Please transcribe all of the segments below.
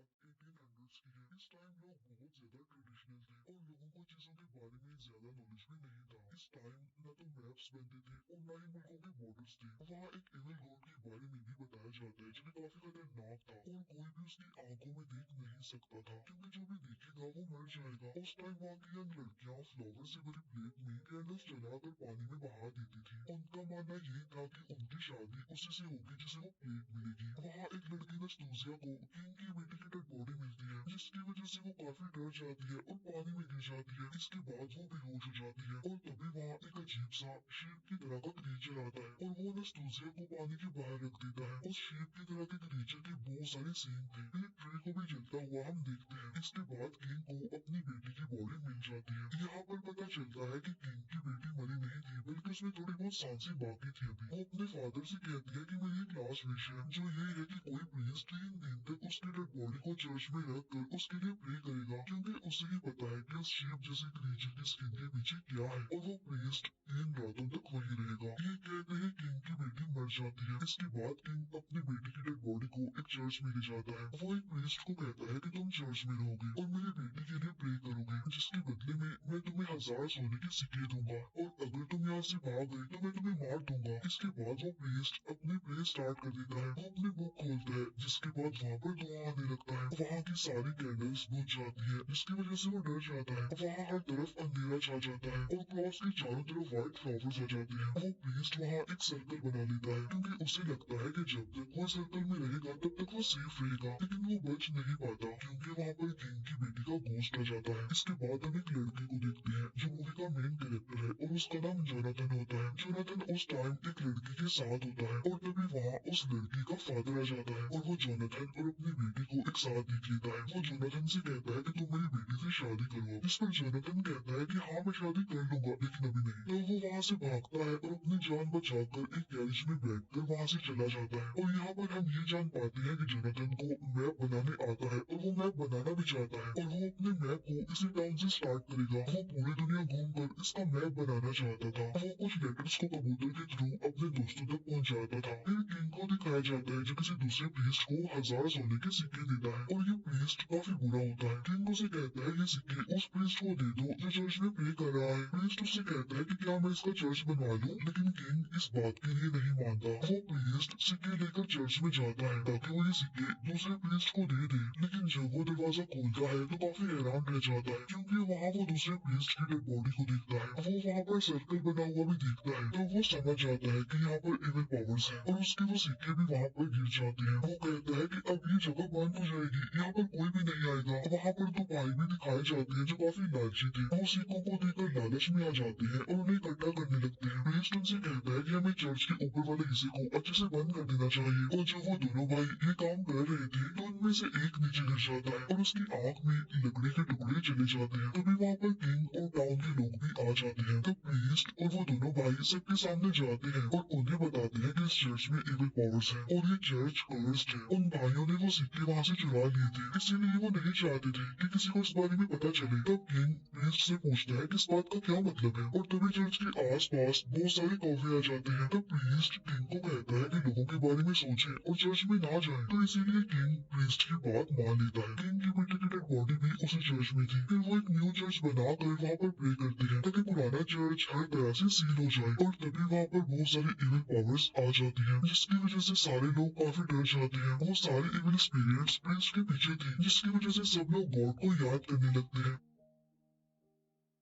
1800s की है। इस टाइम लोग बहुत ज्यादा ट्रेडिशनल थे और लोगों को चीजों के बारे में ज्यादा नॉलेज भी नहीं था। इस टाइम न तो मैप्स बनते थे और न ही मुल्कों के बॉर्डर्स थे। वहाँ एक इविल गॉड के बारे में भी बताया जाता है जो कि काफी खतरनाक था और कोई भी उसकी आंखों में देख नहीं सकता था, क्योंकि जो भी देखेगा वो मर जाएगा। उस टाइम वहाँ की यंग लड़कियां फ्लावर से भरी प्लेट में कैंडल्स जलाकर पानी में बहा देती थी। उनका मानना ये था कि उनकी शादी उसी से होगी जिसे वो प्लेट मिलेगी। वहाँ एक लड़की नस्तूसिया को किंग की बेटी की डेड बॉडी मिलती है, जिसकी वजह से वो काफी डर जाती है और पानी में गिर जाती है। इसके बाद वो बेहोश हो जाती है और तभी वहाँ एक अजीब सा शेप की तरह का क्रीचर आता है और वो नस्तूसिया को पानी के बाहर रख देता है। उस शेप की तरह के क्रीचर के बहुत सारे सीन थे। एक ट्री को भी जलता हुआ हम देखते हैं। इसके बाद किंग को अपनी बेटी की बॉडी मिल जाती है। यहाँ पर पता चलता है कि किंग की बेटी मरी नहीं थी, बल्कि उसमें थोड़ी बहुत सांसें बाकी थी अभी। वो अपने फादर से कहती है कि मेरी एक लास्ट विश है, जो ये है कि कोई प्रीस्ट 3 दिन तक उसकी डेड बॉडी को चर्च में रख कर उसके लिए प्रे करेगा, क्योंकि उसे ही पता है कि उस शेप जैसे क्रीचर की स्किन के पीछे क्या है, और वो प्रीस्ट 3 रातों तक वही रहेगा। ये कहते हैं किंग की बेटी मर जाती है। इसके बाद किंग अपनी बेटी की डेड बॉडी को एक चर्च में ले जाता है। वो एक प्रीस्ट को कहता है कि तुम चर्च में रहोगे और मेरी बेटी के लिए प्रे करोगे, जिसके बदले में मैं तुम्हें 1000 सोने के सिक्के दूंगा, और अगर तुम यहाँ से भाग गए तो मैं तुम्हें मार दूंगा। इसके बाद वो प्रीस्ट अपनी प्रे स्टार्ट कर देता है। वो अपनी बुक खोलता है, जिसके बाद वहाँ पर धुआं आने लगता है। वहाँ की सारी कैंडल्स बुझ जाती है, जिसकी वजह से वो डर जाता है। वहाँ हर तरफ अंधेरा छा जाता है और क्रॉस के चारों तरफ व्हाइट फ्लावर्स आ जाते हैं। वो प्रीस्ट वहाँ एक सर्कल बना लेता है, क्योंकि उसे लगता है कि जब तक वो सर्कल में रहेगा तब तक वो सेफ रहेगा, लेकिन वो बच नहीं पाता क्योंकि वहाँ पर किंग की बेटी का घोस्ट आ जाता है। इसके बाद हम एक लड़के को देखते हैं जो मूवी का मेन कैरेक्टर है और उसका नाम जोनाथन होता है। जोनाथन उस टाइम एक लड़की के साथ होता है और तभी वहाँ उस लड़की का फादर आ जाता है और वो जोनाथन और अपनी बेटी को एक साथ देख लेता है। वो जोनाथन से कहता है कि तुम मेरी बेटी से शादी करो, जिस पर जोनाथन कहता है कि हाँ मैं शादी कर लूंगा, लेकिन अभी नहीं। तो वो वहाँ से भागता है और अपनी जान बचाकर एक गैरेज में बैठकर वहाँ से चला जाता है। और यहाँ पर हम ये जान पाते हैं कि जोनाथन को मैप बनाने आता है और वो मैप बनाना भी चाहता है, और वो अपने मैप को इसी टाउन से स्टार्ट करेगा। वो पूरी दुनिया घूमकर इसका मैप बनाना चाहता था। वो कुछ लेटर्स को कबूतर के थ्रू अपने दोस्तों तक पहुँचाता था। फिर किंग को दिखाया जाता है जो किसी दूसरे प्रीस्ट को 1000 सोने के सिक्के देता है, और ये प्रीस्ट काफी बुरा होता है। किंग उसे कहता है ये सिक्के उस प्रीस्ट को दे दो जो चर्च में प्रे कर रहा है। प्रीस्ट उससे कहता है कि क्या मैं इसका चर्च बनवा लूं, लेकिन किंग इस बात के लिए नहीं मानता। वो प्रीस्ट सिक्के लेकर चर्च में जाता है ताकि वो ये सिक्के दूसरे प्रीस्ट को दे दे, लेकिन जब वो दरवाजा खोलता है तो काफी हैरान रह जाता है, क्योंकि वहाँ वो दूसरे प्रीस्ट की डेड बॉडी को देखता है। वो वहाँ पर सर्कल बना हुआ भी देखता है, तो वो समझ जाता है कि यहाँ पर इविल पावर्स है, और उसके वो सिक्के भी वहाँ पर गिर जाते हैं। वो कहता है कि अब ये जगह बंद हो जाएगी, यहाँ पर कोई भी नहीं आएगा। वहाँ पर दो भाई भी दिखाए जाते हैं जो काफी लालची थे। वो सिक्कों को देकर लालच में आ जाते हैं और उन्हें इकट्ठा करने लगते हैं। प्रीस्ट उनसे कहता है कि हमें चर्च के ऊपर वाले हिस्से को अच्छे से बंद कर देना चाहिए, और जब वो दोनों भाई ये काम कर रहे थे तो उनमें से एक नीचे गिर जाता है और उसकी आंख में लकड़ी के टुकड़े चले जाते हैं। तभी वहाँ पर किंग और टाउन के लोग भी आ जाते हैं। तो प्रीस्ट और वो दोनों भाई सबके सामने जाते हैं और उन्हें बताते हैं कि इस चर्च में इविल पावर्स है और ये चर्च कर्स्ड है। उन भाइयों ने वो सिक्के वहाँ से चुरा लिए थे, इसीलिए वो नहीं चाहते थे कि किसी को इस बारे में पता चले। तब किंग प्रीस्ट से पूछता है कि इस बात का क्या मतलब है, और तभी चर्च के आस पास बहुत सारे कौवे आ जाते हैं। तब प्रीस्ट किंग को कहता है कि लोगों के बारे में सोचे और चर्च में ना जाए, तो इसीलिए किंग प्रीस्ट की बात मान लेता है। किंग की बेटी की डेड बॉडी भी उसी चर्च में थी। फिर वो एक न्यू चर्च बनाकर वहाँ पर प्रे करते हैं ताकि पुराना चर्च हर तरह से सील हो जाए, और तभी वहाँ पर बहुत सारी इविल पावर्स आ जाती हैं, जिसकी वजह से सारे लोग काफी डर जाते हैं। वो सारे इविल स्पिरिट्स प्रीस्ट के पीछे थी, जिसकी वजह से सब लोग गॉड को याद करने लगते हैं।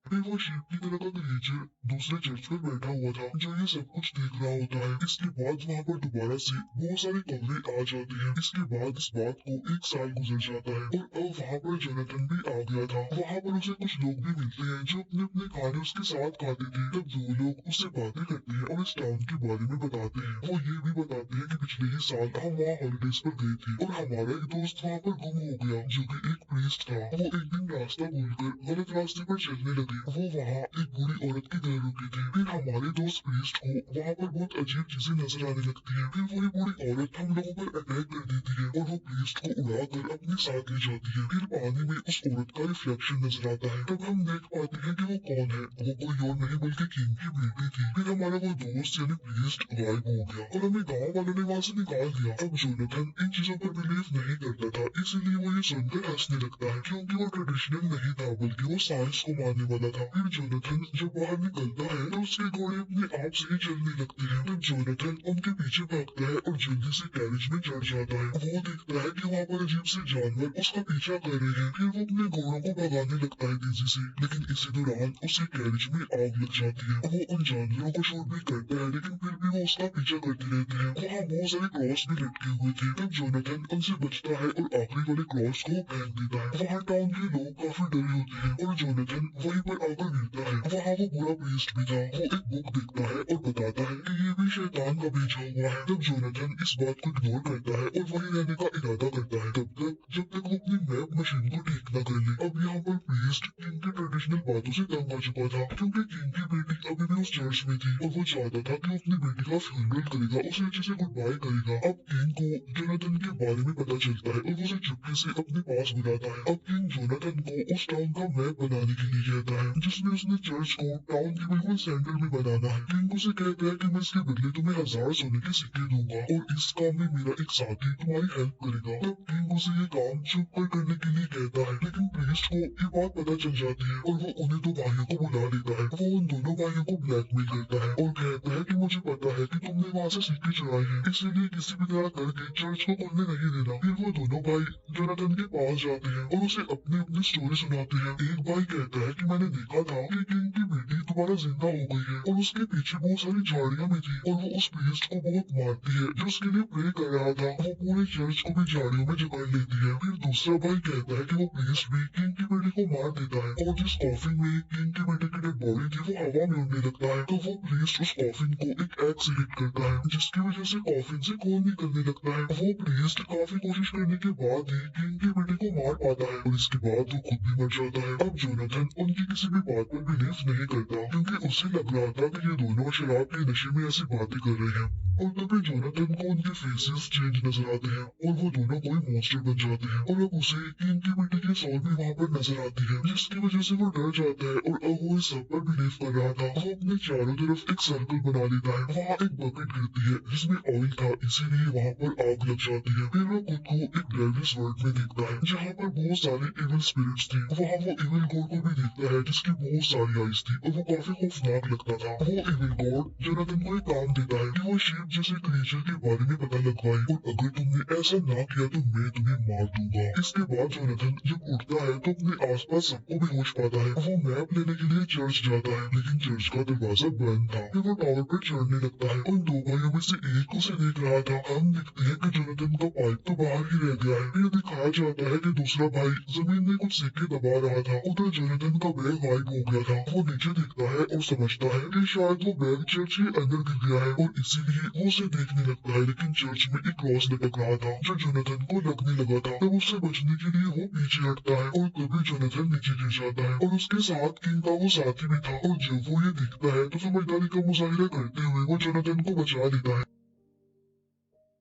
फिर वो शेप की तरह का क्रीचर दूसरे चर्च में बैठा हुआ था जो ये सब कुछ देख रहा होता है। इसके बाद वहाँ पर दोबारा से बहुत सारे कौवे आ जाते हैं। इसके बाद इस बात को 1 साल गुजर जाता है और अब वहाँ पर जोनाथन भी आ गया था। वहाँ पर उसे कुछ लोग भी मिलते हैं जो अपने अपने खाने उसके साथ खाते थे। तब वो लोग उससे बातें करते हैं और इस टाउन के बारे में बताते हैं। वो ये भी बताते हैं कि पिछले ही साल हम वहाँ हॉलीडेज पर गए थे और हमारा एक दोस्त वहाँ पर गुम हो गया जो कि एक प्रीस्ट था। वो एक दिन रास्ता भूलकर गलत रास्ते पर चलने लगे वो वहाँ एक बूढ़ी औरत के घर रुकी थी। फिर हमारे दोस्त प्रीस्ट को वहाँ पर बहुत अजीब चीजें नजर आने लगती है। फिर वही बूढ़ी औरत हम लोगों पर अटैक कर देती है और वो प्रीस्ट को उड़ाकर अपने साथ ले जाती है। फिर पानी में उस औरत का रिफ्लेक्शन नजर आता है। तब हम देख पाते हैं कि वो कौन है। वो कोई और नहीं बल्कि किंग की बेटी थी। फिर हमारा वो दोस्त यानी प्रीस्ट गायब हो गया और हमें गाँव वालों ने वहाँ से निकाल दिया। अब जोनाथन इन चीजों पर बिलीव नहीं करता था, इसीलिए वो ये सुनकर हंसने लगता है क्योंकि वो ट्रेडिशनल नहीं था बल्कि वो साइंस को मानने वाला था। फिर जोनाथन जब बाहर निकलता है तो उसके घोड़े अपने आप से ही चलने लगते हैं। तब जोनाथन उनके पीछे भागता है और जल्दी से कैरेज में चढ़ जाता है। वो देखता है कि वहाँ पर अजीब से जानवर उसका पीछा कर रहे हैं। फिर वो अपने घोड़ों को भगाने लगता है तेजी से, लेकिन इसी दौरान उसके कैरेज में आग लग जाती है। वो उन जानवरों को शूट भी करता है, लेकिन फिर भी वो उसका पीछा करते रहते हैं। वहाँ बहुत सारे क्रॉस भी लटके हुए थे। तब जोनाथन उनसे बचता है और आखिरी वाले क्रॉस को फेंक देता है। वहाँ टाउन के लोग काफी डरे होते हैं और जोनाथन वहीं पर आकर गिरता है। वहाँ वो बुरा प्रीस्ट भी था। वो एक बुक देखता है और बताता है कि ये भी शैतान का भेजा हुआ है। तब जोनाथन इस बात को इग्नोर करता है और वहीं रहने का इरादा करता है जब तक वो अपनी मैप मशीन को ठीक न कर ले। अब यहाँ पर प्रीस्ट किंग के ट्रेडिशनल बातों से तंग आ चुका था क्योंकि किंग की बेटी अभी भी उस चर्च में थी और वो चाहता था कि वो अपनी बेटी का फ्यूनरल करेगा, उसे अच्छे से गुड बाय करेगा। अब किंग को जोनाथन के बारे में पता चलता है और वो उसे चुपके से अपने पास बुलाता है। अब किंग जोनाथन को उस टाउन का मैप बनाने के लिए कहता है, जिसमें उसने चर्च को टाउन के बिल्कुल सेंटर में बनाना है। किंग उसे कहता है कि मैं इसके बदले तुम्हें 1000 सोने के सिक्के दूंगा और इस काम में मेरा एक साथी तुम्हारी हेल्प करेगा। तब किंग उसे ये काम चुप कर करने के लिए कहता है, लेकिन प्रीस्ट को ये बात पता चल जाती है और वो उन्हें दो भाइयों को बुला लेता है। वो उन दोनों भाइयों को ब्लैकमेल करता है और कहता है कि मुझे पता है कि तुमने वहाँ से सिक्के चुराए हैं, इसलिए किसी भी तरह करके चर्च को खुलने नहीं देना। फिर वो दोनों भाई जोनाथन के पास जाते हैं और उसे अपनी अपनी स्टोरी सुनाते हैं। एक भाई कहता है कि मैंने देखा था कि किंग की बेटी दोबारा जिंदा हो गई है और उसके पीछे बहुत सारी झाड़ियां भी थी और वो उस प्रीस्ट को बहुत मारती है जो उसके लिए प्रे कर रहा था। वो पूरे चर्च को भी झाड़ियों में जकड़ लेती है। फिर दूसरा भाई कहता है कि वो प्रीस्ट भी किंग की बेटी को मार देता है और जिस कॉफिन में किंग की बेटी की डेड बॉडी थी वो हवा में उड़ने लगता है। तो वो प्रीस्ट उस कॉफिन को एक एक्स हिट करता है जिसकी वजह से कॉफिन से खून निकलने लगता है। वो प्रीस्ट काफी कोशिश करने के बाद ही किंग की बेटी को मार पाता है और इसके बाद वो खुद भी मर जाता है। अब जोनाथन उनकी किसी भी बात पर बिलीव नहीं करता क्योंकि उसे लग रहा था कि ये दोनों शराब के नशे में ऐसी बातें कर रहे हैं। और तभी जोनाथन को उनके फेसेस चेंज नजर आते हैं और वो दोनों कोई मॉन्स्टर बन जाते हैं और अब उसे किंग की बेटी की सॉल भी वहाँ पर नजर आती है, जिसकी वजह से वो डर जाता है और अब वो इस सब पर बिलीव कर रहा था। वो अपने चारों तरफ एक सर्कल बना लेता है। वहाँ एक बकेट गिरती है जिसमें ऑयल था, इसीलिए वहाँ पर आग लग जाती है। फिर वो खुद को एक डेविल्स वर्ल्ड में देखता है जहाँ पर बहुत सारे इविल स्पिरिट्स थे। वहाँ वो इविल गॉड को भी देखता है जिसकी बहुत सारी आइज थी और वो काफी खौफनाक लगता था। वो इविल गॉड जोनाथन को एक काम देता है कि वो शीप जैसे क्रिएचर के बारे में पता लगवाए और अगर तुमने ऐसा ना किया तो मैं तुम्हें मार दूंगा। इसके बाद जोनाथन जब उठता है तो अपने आसपास सबको बेहोश पाता है। वो मैप लेने के लिए चर्च जाता है लेकिन चर्च का दरवाजा बंद था। फिर वो टावर पर चढ़ने लगता है। उन दो भाइयों में से एक उसे देख रहा था। हम देखते हैं कि जोनाथन का पाइप तो बाहर ही रह गया है। फिर दिखाया जाता है कि दूसरा भाई जमीन में कुछ सिक्के दबा रहा था। उधर जोनाथन का बैग गायब हो गया था। वो नीचे देखता है और समझता है कि शायद वो बैग चर्च के अंदर गिर गया है और इसीलिए वो उसे देखने लगता है, लेकिन चर्च में एक क्रॉस लटक रहा था जो जोनाथन को लगने लगा था। तब उससे बचने के लिए वो पीछे हटता है और तभी जोनाथन नीचे गिर जाता है और उसके साथ किंग का वो साथी भी था। और जब वो ये देखता है तो समझदारी का मुजाहिरा करते हुए वो जोनाथन को बचा लेता है।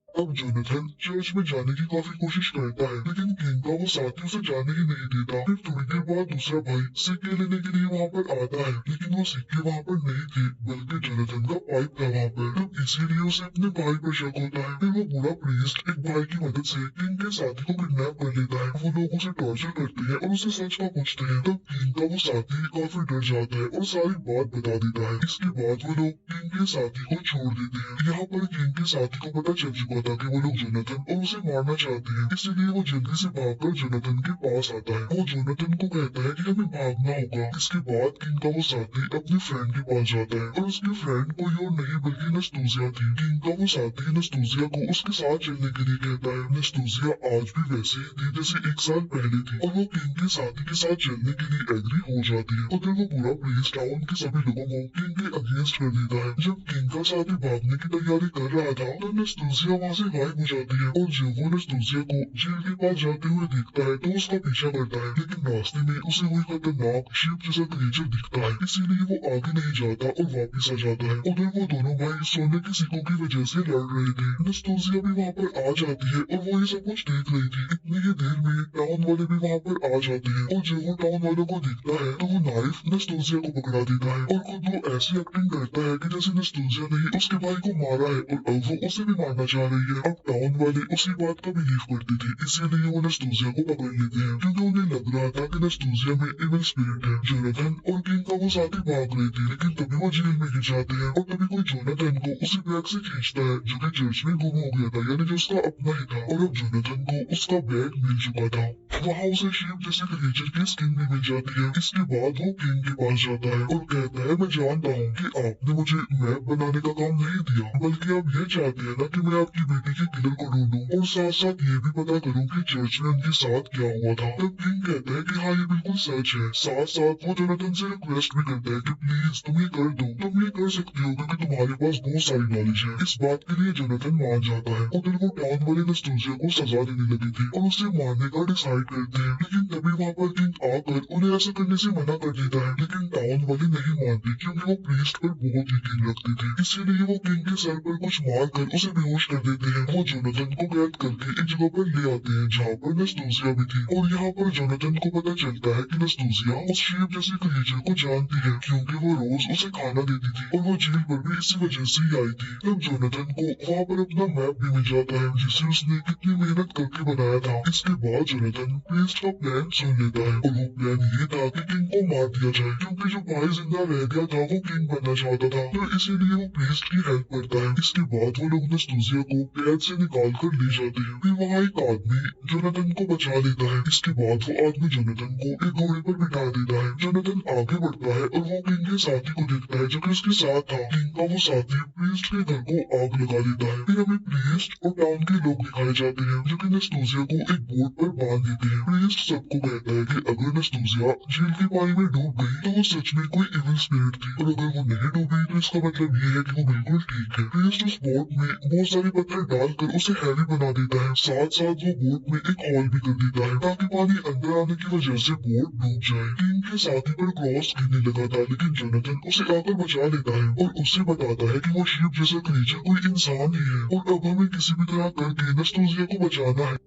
अब जोनाथन चर्च में जाने की काफी कोशिश करता है लेकिन किंग का वो साथी उसे जाने ही नहीं देता। फिर थोड़ी देर बाद दूसरा भाई सिक्के लेने के लिए वहाँ पर आता है लेकिन वो सिक्के वहाँ पर नहीं थे बल्कि जोनाथन का पाइप था वहाँ पर। तब इसीलिए उसे अपने भाई पर शक होता है। फिर वो बूढ़ा प्रीस्ट एक भाई की मदद से किंग के साथी को किडनैप कर लेता है। वो लोग उसे टॉर्चर करते हैं और उसे सच का पूछते हैं। तब किंग का वो साथी काफी डर जाता है और सारी बात बता देता है। इसके बाद वो लोग किंग के साथी को छोड़ देते हैं। यहाँ पर किंग के साथी को पता चल चुका था कि वो लोग जोनाथन और उसे मारना चाहते हैं, इसलिए वो जल्दी से भागकर जोनाथन के पास आता है। वो जोनाथन को कहता है कि हमें भागना होगा। इसके बाद किंग का वो साथी अपने फ्रेंड के पास जाता है और उसके फ्रेंड कोई और नहीं बल्कि नस्तूजिया थी। किंग का वो साथी नस्तूजिया को उसके साथ चलने के लिए कहता है। नस्तूजिया आज भी वैसे ही थी जैसे 1 साल पहले थी और वो किंग के साथी के साथ चलने के लिए एग्री हो जाती है। उधर वो पूरा प्रीस्ट टाउन के सभी लोगों को किंग के अगेंस्ट कर देता है। जब किंग का साथी भागने की तैयारी कर रहा था तो नस्तूजिया वहाँ से गायब हो जाती है और जब वो नस्तूसिया को झील के पास जाते हुए देखता है तो उसका पीछा करता है, लेकिन रास्ते में उसे वही खतरनाक शीप जैसा क्रिएचर दिखता है, इसीलिए वो आगे नहीं जाता और वापस आ जाता है। उधर वो दोनों भाई सोने की सिक्कों की वजह से लड़ रहे थे। नस्तूसिया भी वहाँ पर आ जाती है और वो ये सब कुछ देख रही थी। इतनी ही देर में टाउन वाले भी वहाँ पर आ जाते हैं और जब वो टाउन वालों को देखता है तो वो नाइफ नस्तूसिया को पकड़ा देता है और खुद वो ऐसी एक्टिंग करता है कि जैसे नस्तूसिया ने ही उसके भाई को मारा है और अब वो उसे भी मारना चाह रही है। अब टाउन वाले उसी बात का बिलीव करते थे, इसीलिए वो नस्तूसिया को पकड़ लेते हैं क्योंकि उन्हें लग रहा था कि नस्तूसिया में इविल स्पिरिट है। जोनाथन और किंग का वो साथी भाग रहे थे, लेकिन तभी वो जेल में गिर जाते हैं और तभी कोई जोनाथन को उसी बैग से खींचता है जो कि चर्च में गुम हो गया था, यानी जो उसका अपना ही था। और अब जोनाथन को उसका बैग मिल चुका था। वहाँ उसे शीप जैसे क्रिएचर की स्किन भी मिल जाती है। इसके बाद वो किंग के पास जाता है और कहता है, मैं जानता हूँ कि आपने मुझे मैप बनाने का काम नहीं दिया, बल्कि आप ये चाहते हैं ना कि मैं आपकी बेटी के किलर को ढूंढूं और साथ साथ ये भी पता करूँ कि चर्च में उनके साथ क्या हुआ था। तब किंग कहता है कि हाँ ये बिल्कुल सच है। साथ साथ वो जोनाथन से रिक्वेस्ट भी करता है कि प्लीज तुम ये कर दो, तुम ये कर सकती हो क्योंकि तुम्हारे पास बहुत सारी नॉलेज है। इस बात के लिए जोनाथन मान जाता है। उधर वो टाउन वाले नस्तूसिया को सजा देने लगे थे और उसे मारने का डिसाइड करते हैं, लेकिन तभी वहाँ पर किंग आकर उन्हें ऐसा करने से मना कर देता है। लेकिन टाउन वाले नहीं मानते क्योंकि वो प्रीस्ट पर बहुत यकीन रखते थे, इसीलिए वो किंग के सर पर कुछ मार कर उसे बेहोश कर देते हैं। वो जोनाथन को कैद करके एक जगह पर ले आते हैं जहाँ पर नस्तूसिया भी थी और यहाँ पर जोनाथन को पता चलता है कि नस्तूसिया उस शीप जैसे क्रिएचर को जानती है क्योंकि वो रोज उसे खाना देती थी और वो जेल पर भी इसी वजह से ही आई थी। तब जोनाथन को वहाँ पर अपना मैप भी मिल जाता है जिसे उसने कितनी मेहनत करके बनाया था। इसके बाद जोनाथन प्रीस्ट का प्लान सुन लेता है और वो प्लान ये था कि किंग को मार दिया जाए क्योंकि जो भाई जिंदा रह गया था वो किंग बनना चाहता था, तो इसीलिए वो प्रीस्ट की हेल्प करता है। इसके बाद वो लोग नस्तूसिया को कैद से निकाल कर ले जाते हैं। फिर वहाँ एक आदमी जोनाथन को बचा लेता है। इसके बाद वो आदमी जोनाथन को एक घोड़े पर बिठा देता है। जोनाथन आगे बढ़ता है और वो किंग के साथी को देखता है जो कि उसके साथ था। किंग का वो साथी प्रीस्ट के घर को आग लगा देता है। फिर हमें प्रीस्ट और टाउन के लोग दिखाए जाते हैं जो कि नस्तूसिया को एक बोट पर बांध देते हैं। प्रीस्ट सबको कहता है कि अगर नस्तूसिया झील के पानी में डूब गई तो वो सच में कोई इविल स्पिरिट थी और अगर वो नहीं डूबी तो इसका मतलब ये है कि वो बिल्कुल ठीक है। प्रीस्ट उस बोट में बहुत सारे पत्थर डालकर उसे हैवी बना देता है। साथ साथ वो बोट में एक हॉल भी कर देता है ताकि पानी अंदर आने की वजह से बोट डूब जाए। किंग के साथी पर क्रॉस गिरने लगा था, लेकिन जोनाथन उसे आकर बचा लेता है और उससे बताता है कि वो शीप जैसा क्रिएचर कोई इंसान ही है और अब हमें किसी भी तरह करके नस्तूसिया को बचाना है।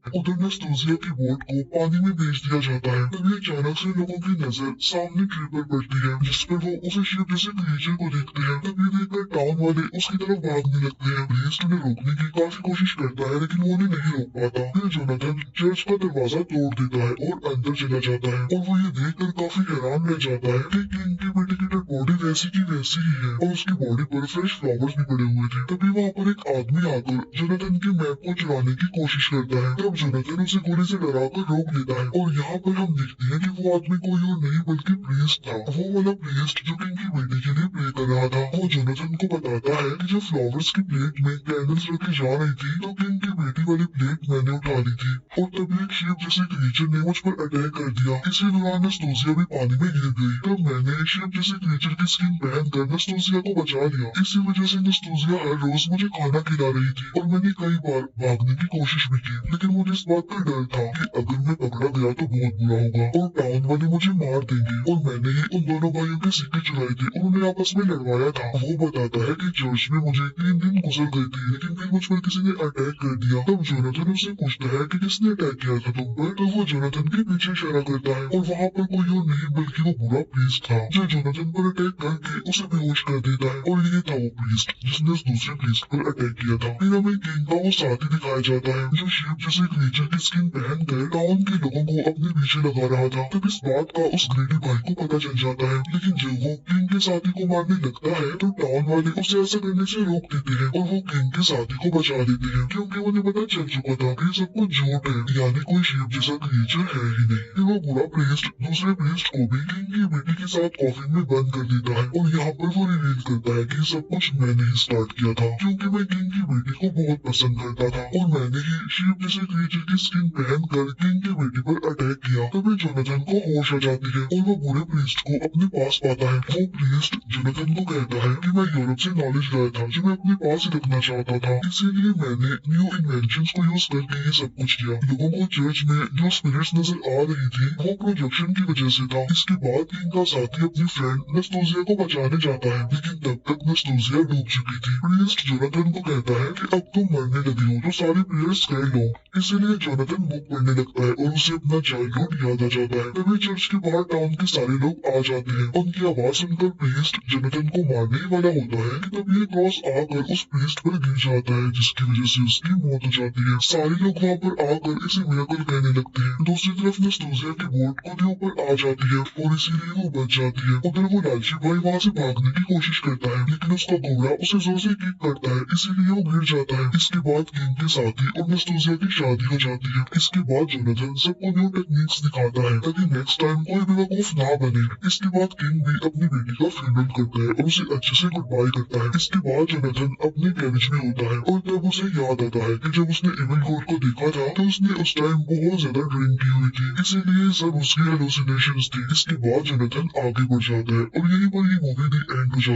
उधर नस्तूसिया की बोट को पानी में भेज दिया जाता है। तभी अचानक से लोगों की नजर सामने ट्री पर पड़ती है जिस पर वो उसे शीप जैसे क्रिएचर को देखते हैं। तभी देखकर टाउन वाले उसकी तरफ भागने लगते हैं। प्रीस्ट उन्हें रोकने की काफी कोशिश करता है लेकिन वो उन्हें नहीं रोक पाता। फिर जोनाथन चर्च का दरवाजा तोड़ देता है और अंदर चला जाता है और वो ये देखकर काफी हैरान रह जाता है कि किंग की बेटी की डेड बॉडी वैसी की वैसी ही है और उसकी बॉडी पर फ्रेश फ्लावर्स भी पड़े हुए थे। तभी वहाँ पर एक आदमी आकर जोनाथन के मैप को चुराने की कोशिश करता है। तब जोनाथन उसे गोली से डराकर रोक लेता है और यहाँ पर हम देखते हैं कि वो आदमी कोई और नहीं बल्कि प्रीस्ट था। वो वाला प्रीस्ट जो किंग की बेटी के लिए प्रे कर रहा था। वो जोनाथन को बताता है कि जो फ्लावर्स की प्लेट में कैंडल्स रखी जा रही थी तो किंग की बेटी वाली प्लेट मैंने उठा ली थी और तभी एक शीप जैसे क्रिएचर ने मुझ पर अटैक कर दिया। इसी दौरान नस्तूसिया भी पानी में गिर गई। तब मैंने शीप जैसे क्रिएचर की स्किन पहनकर नस्तूसिया को बचा लिया। इसी वजह से नस्तूसिया हर रोज मुझे खाना खिला रही थी और मैंने कई बार भागने की कोशिश भी की, लेकिन मुझे इस बात का डर था कि अगर मैं पकड़ा गया तो बहुत बुरा होगा और टाउन वाले मुझे मार देंगे। और मैंने ही उन दोनों भाइयों के सिक्के चुराए थे और उन्हें आपस में लड़वाया था। वो बताता है कि चर्च में मुझे 3 दिन गुजर गए थे लेकिन फिर मुझ पर किसी ने अटैक कर दिया। तब जोनाथन उससे पूछता है कि किसने अटैक किया था तुम पर। तो वो जोनाथन के पीछे इशारा करता है और वहाँ पर कोई और नहीं बल्कि वो बुरा प्रीस्ट था जो जोनाथन पर अटैक करके उसे बेहोश कर देता है। और ये था वो प्रीस्ट जिसने उस दूसरे प्रीस्ट पर अटैक किया था। फिर हमें किंग का वो साथी दिखाया जाता है जो शीप जैसे क्रिएचर की स्किन पहन कर टाउन के लोगों को अपने पीछे लगा रहा था। तब इस बात का उस ग्रेडी भाई को पता चल जाता है, लेकिन जब वो किंग के साथी को मारने लगता है तो टाउन वाले उसे ऐसा करने से रोक देते हैं और वो किंग के साथी को बचा देते हैं क्योंकि वो उन्हें पता चल चुका था कि सब कुछ झूठ है, यानी कोई शिव जैसा क्रिएचर है ही नहीं। फिर वो बुरा प्रीस्ट दूसरे प्रीस्ट को भी किंग की बेटी के साथ कॉफिन में बंद कर देता है और यहाँ पर वो रिवील करता है कि सब कुछ मैंने ही स्टार्ट किया था, क्योंकि मैं किंग की बेटी को बहुत पसंद करता था और मैंने ही शिव जैसे क्रिएचर की स्किन पहनकर किंग की बेटी पर अटैक किया। तभी जोनाथन को होश आ जाती है और वो बुरे प्रीस्ट को अपने पास पाता है। वो प्रीस्ट जोनाथन को कहता है कि मैं यूरोप से नॉलेज लाया था जो मैं अपने पास ही रखना चाहता था, इसीलिए मैंने न्यू इन्वेंशंस को यूज करके ये सब कुछ किया। लोगों को चर्च में जो स्पिरिट्स नजर आ रही थी वो प्रोजेक्शन की वजह से था। इसके बाद किंग का साथी अपनी फ्रेंड नस्तोजिया को बचाने जाता है, लेकिन तब तक नस्तोजिया डूब चुकी थी। प्रीस्ट जोनाथन को कहता है कि अब तुम मरने लगी हो तो सारी प्रेयर्स कर लो, इसीलिए जोनाथन बुक पढ़ने लगता है और उसे अपना चाइल्डहुड याद आ जाता है। तभी चर्च के बाहर टाउन के सारे लोग आ जाते हैं। उनकी आवाज सुनकर प्रीस्ट जोनाथन को मारने ही वाला होता है कि तभी एक क्रॉस आकर उस प्रीस्ट पर गिर जाता है, जिसकी वजह से उसकी मौत हो जाती है। सारे लोग वहाँ पर आकर इसे मिरेकल कहने लगते हैं। दूसरी तरफ नस्तोजिया की बोट खुद ही ऊपर आ जाती है और इसीलिए वो बच जाती है। उधर वो लालची भाई वहाँ से भागने की कोशिश करता है, लेकिन उसका घोड़ा उसे जोर से किक करता है, इसीलिए वो गिर जाता है। इसके बाद किंग के साथी और नस्तोजिया की शादी हो जाती है। इसके बाद जोनाथन सबको न्यू टेक्निक्स दिखाता है ताकि नेक्स्ट टाइम कोई बेवकूफ ना बने। इसके बाद किंग भी अपनी बेटी का फ्यूनरल करता है और उसे अच्छे से गुड बाय करता है। इसके बाद जोनाथन अपने गैरेज में होता है और तब उसे याद आता है कि जब उसने इविल गॉड को देखा था तो उसने उस टाइम बहुत ज्यादा ड्रिंक की हुई थी, इसीलिए सब उसकी हेलुसिनेशंस थी। इसके बाद जोनाथन आगे बढ़ जाता है और यहीं पर ये मूवी दी एंड हो जाती है।